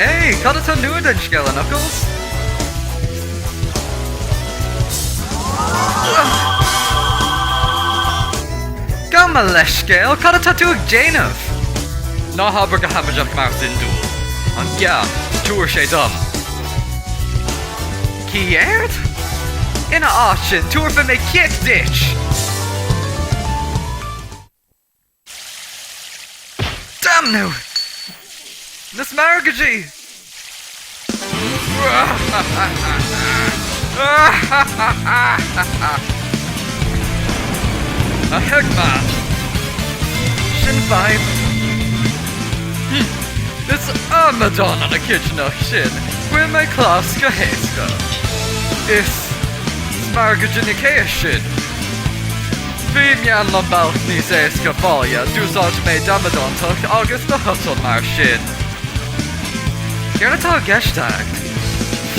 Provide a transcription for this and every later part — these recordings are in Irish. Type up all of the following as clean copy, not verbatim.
Hey, kada ta nu den skella knuckles? Gamma leshkel, kada ta tu Janov? Na haber gehamajak mouth in duel. An ja, tour she dum. Kiert? In a auction, tour for me kick ditch. Damn no! Miss Margaji! A Hegman! Shin 5. It's a Madonna na kitchen shin. Where my class ga heska. Is Margaji Nikea shin. Vimjan lambalt ni seska falja, du sa me damadon tuck August the hustle mar shin. You're not all geshtagt.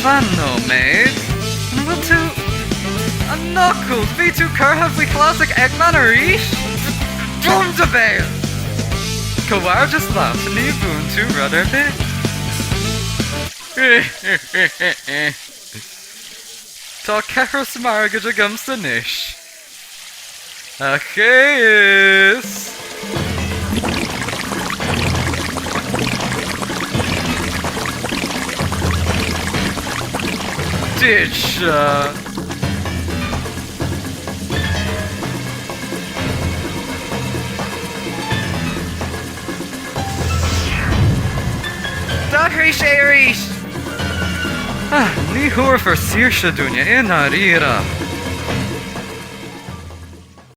Fun no maid. And we'll do a knuckles V2 Curve we classic Eggman or ish? Boom the veil! Kawar just laughed and he boon to rudder bit. Ta Kefros Margaja gums the nish. Achilles! Ditch, Dagrish Aries! Ah, ni hoor for Sirsha dunya in Arira.